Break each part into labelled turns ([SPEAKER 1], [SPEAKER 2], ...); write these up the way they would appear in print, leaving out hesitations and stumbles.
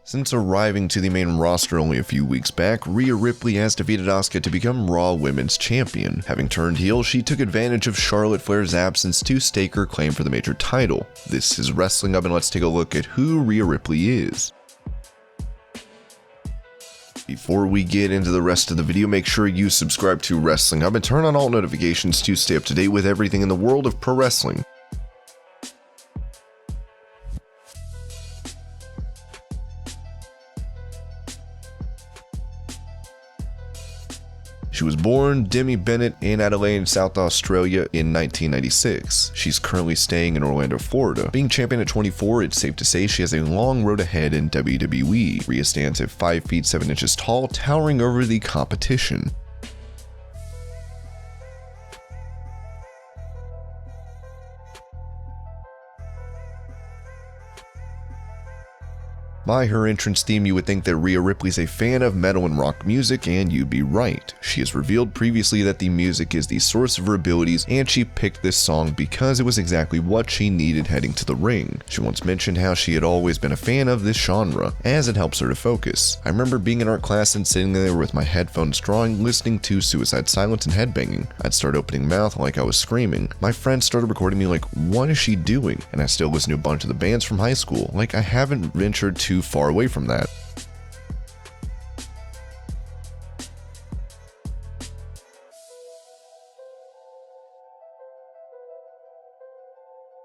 [SPEAKER 1] Since arriving to the main roster only a few weeks back, Rhea Ripley has defeated Asuka to become Raw Women's Champion. Having turned heel, she took advantage of Charlotte Flair's absence to stake her claim for the major title. This is Wrestling Up, and let's take a look at who Rhea Ripley is. Before we get into the rest of the video, make sure you subscribe to Wrestling Up and turn on all notifications to stay up to date with everything in the world of pro wrestling. She was born Demi Bennett in Adelaide, South Australia in 1996. She's currently staying in Orlando, Florida. Being champion at 24, it's safe to say she has a long road ahead in WWE. Rhea stands at 5 feet 7 inches tall, towering over the competition. By her entrance theme, you would think that Rhea Ripley's a fan of metal and rock music, and you'd be right. She has revealed previously that the music is the source of her abilities, and she picked this song because it was exactly what she needed heading to the ring. She once mentioned how she had always been a fan of this genre, as it helps her to focus. I remember being in art class and sitting there with my headphones drawing, listening to Suicide Silence and headbanging. I'd start opening mouth like I was screaming. My friends started recording me like, what is she doing? And I still listen to a bunch of the bands from high school. Like, I haven't ventured too far away from that.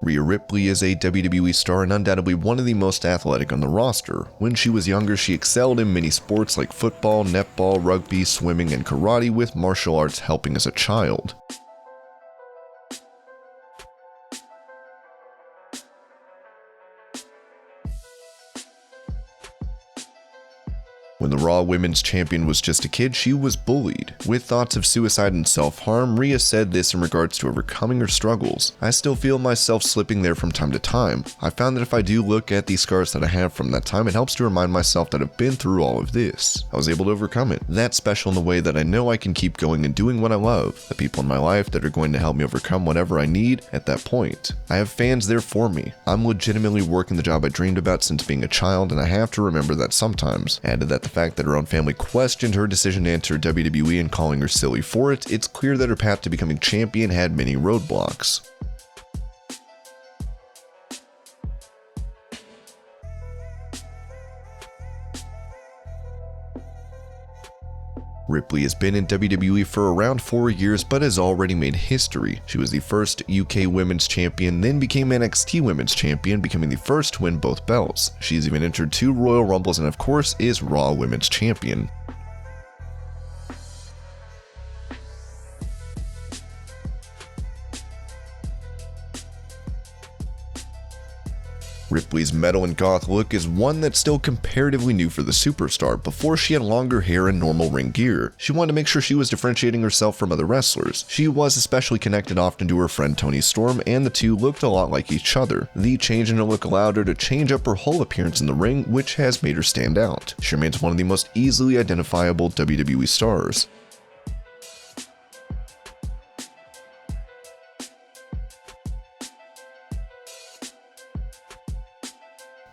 [SPEAKER 1] Rhea Ripley is a WWE star and undoubtedly one of the most athletic on the roster. When she was younger, she excelled in many sports like football, netball, rugby, swimming, and karate, with martial arts helping as a child. When the Raw Women's Champion was just a kid, she was bullied. With thoughts of suicide and self-harm, Rhea said this in regards to overcoming her struggles. "I still feel myself slipping there from time to time. I found that if I do look at the scars that I have from that time, it helps to remind myself that I've been through all of this. I was able to overcome it. That's special in the way that I know I can keep going and doing what I love. The people in my life that are going to help me overcome whatever I need at that point. I have fans there for me. I'm legitimately working the job I dreamed about since being a child, and I have to remember that sometimes." Added that the fact that her own family questioned her decision to enter WWE and calling her silly for it, it's clear that her path to becoming champion had many roadblocks. Ripley has been in WWE for around 4 years, but has already made history. She was the first UK Women's Champion, then became NXT Women's Champion, becoming the first to win both belts. She's even entered 2 Royal Rumbles and of course is Raw Women's Champion. Ripley's metal and goth look is one that's still comparatively new for the superstar. Before, she had longer hair and normal ring gear. She wanted to make sure she was differentiating herself from other wrestlers. She was especially connected often to her friend Toni Storm, and the two looked a lot like each other. The change in her look allowed her to change up her whole appearance in the ring, which has made her stand out. She remains one of the most easily identifiable WWE stars.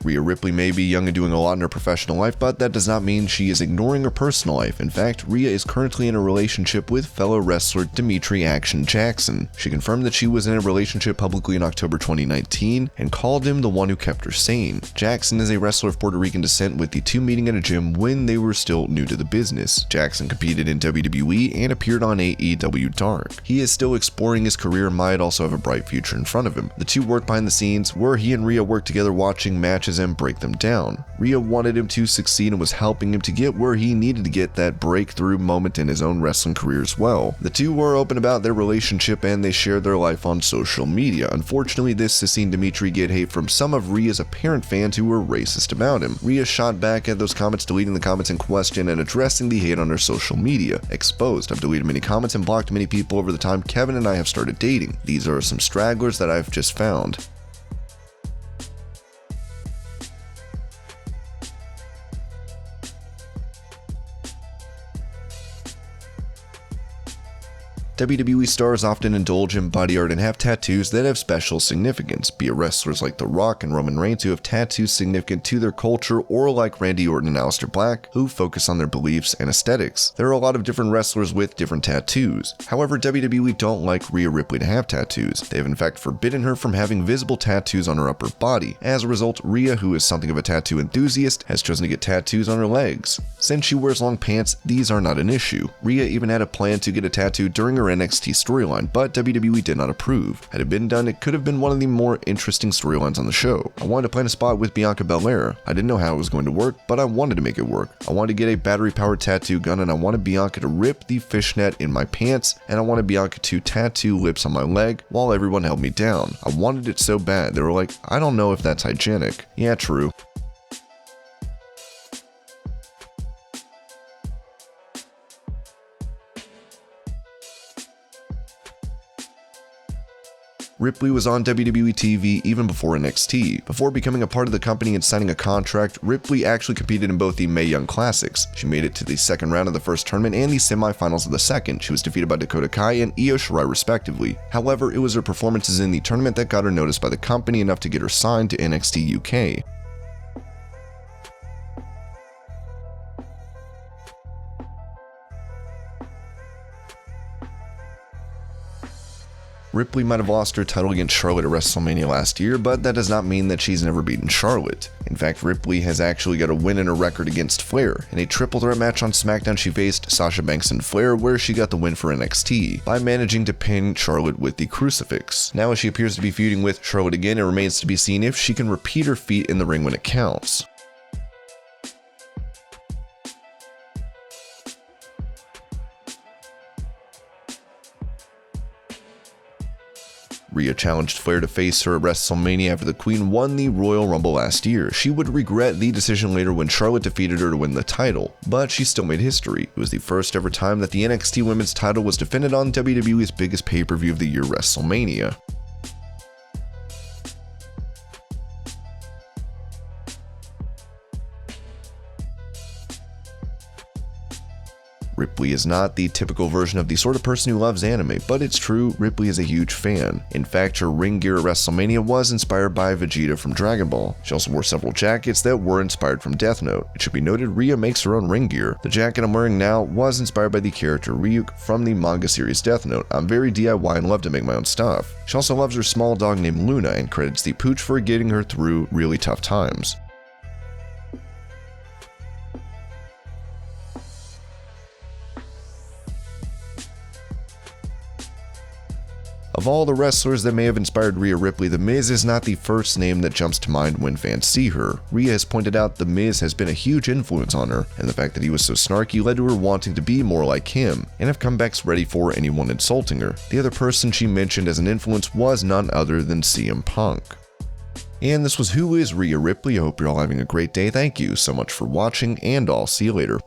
[SPEAKER 1] Rhea Ripley may be young and doing a lot in her professional life, but that does not mean she is ignoring her personal life. In fact, Rhea is currently in a relationship with fellow wrestler Dimitri Action Jackson. She confirmed that she was in a relationship publicly in October 2019 and called him the one who kept her sane. Jackson is a wrestler of Puerto Rican descent, with the two meeting at a gym when they were still new to the business. Jackson competed in WWE and appeared on AEW Dark. He is still exploring his career and might also have a bright future in front of him. The two worked behind the scenes, where he and Rhea worked together watching matches and break them down. Rhea wanted him to succeed and was helping him to get where he needed to get that breakthrough moment in his own wrestling career as well. The two were open about their relationship and they shared their life on social media. Unfortunately, this has seen Dimitri get hate from some of Rhea's apparent fans who were racist about him. Rhea shot back at those comments, deleting the comments in question and addressing the hate on her social media. Exposed: I've deleted many comments and blocked many people over the time Kevin and I have started dating. These are some stragglers that I've just found. WWE stars often indulge in body art and have tattoos that have special significance, be it wrestlers like The Rock and Roman Reigns who have tattoos significant to their culture, or like Randy Orton and Aleister Black who focus on their beliefs and aesthetics. There are a lot of different wrestlers with different tattoos. However, WWE don't like Rhea Ripley to have tattoos. They have in fact forbidden her from having visible tattoos on her upper body. As a result, Rhea, who is something of a tattoo enthusiast, has chosen to get tattoos on her legs. Since she wears long pants, these are not an issue. Rhea even had a plan to get a tattoo during her NXT storyline, but WWE did not approve. Had it been done, it could have been one of the more interesting storylines on the show. I wanted to plan a spot with Bianca Belair. I didn't know how it was going to work, but I wanted to make it work. I wanted to get a battery-powered tattoo gun, and I wanted Bianca to rip the fishnet in my pants, and I wanted Bianca to tattoo lips on my leg while everyone held me down. I wanted it so bad. They were like, I don't know if that's hygienic. Yeah, true. Ripley was on WWE TV even before NXT. Before becoming a part of the company and signing a contract, Ripley actually competed in both the Mae Young Classics. She made it to the second round of the first tournament and the semifinals of the second. She was defeated by Dakota Kai and Io Shirai respectively. However, it was her performances in the tournament that got her noticed by the company enough to get her signed to NXT UK. Ripley might have lost her title against Charlotte at WrestleMania last year, but that does not mean that she's never beaten Charlotte. In fact, Ripley has actually got a win in her record against Flair. In a triple threat match on SmackDown, she faced Sasha Banks and Flair, where she got the win for NXT by managing to pin Charlotte with the crucifix. Now, as she appears to be feuding with Charlotte again, it remains to be seen if she can repeat her feat in the ring when it counts. Rhea challenged Flair to face her at WrestleMania after the Queen won the Royal Rumble last year. She would regret the decision later when Charlotte defeated her to win the title, but she still made history. It was the first ever time that the NXT Women's title was defended on WWE's biggest pay-per-view of the year, WrestleMania. Ripley is not the typical version of the sort of person who loves anime, but it's true, Ripley is a huge fan. In fact, her ring gear at WrestleMania was inspired by Vegeta from Dragon Ball. She also wore several jackets that were inspired from Death Note. It should be noted, Rhea makes her own ring gear. The jacket I'm wearing now was inspired by the character Ryuk from the manga series Death Note. I'm very DIY and love to make my own stuff. She also loves her small dog named Luna and credits the pooch for getting her through really tough times. Of all the wrestlers that may have inspired Rhea Ripley, The Miz is not the first name that jumps to mind when fans see her. Rhea has pointed out The Miz has been a huge influence on her, and the fact that he was so snarky led to her wanting to be more like him, and have comebacks ready for anyone insulting her. The other person she mentioned as an influence was none other than CM Punk. And this was Who is Rhea Ripley. I hope you're all having a great day. Thank you so much for watching, and I'll see you later.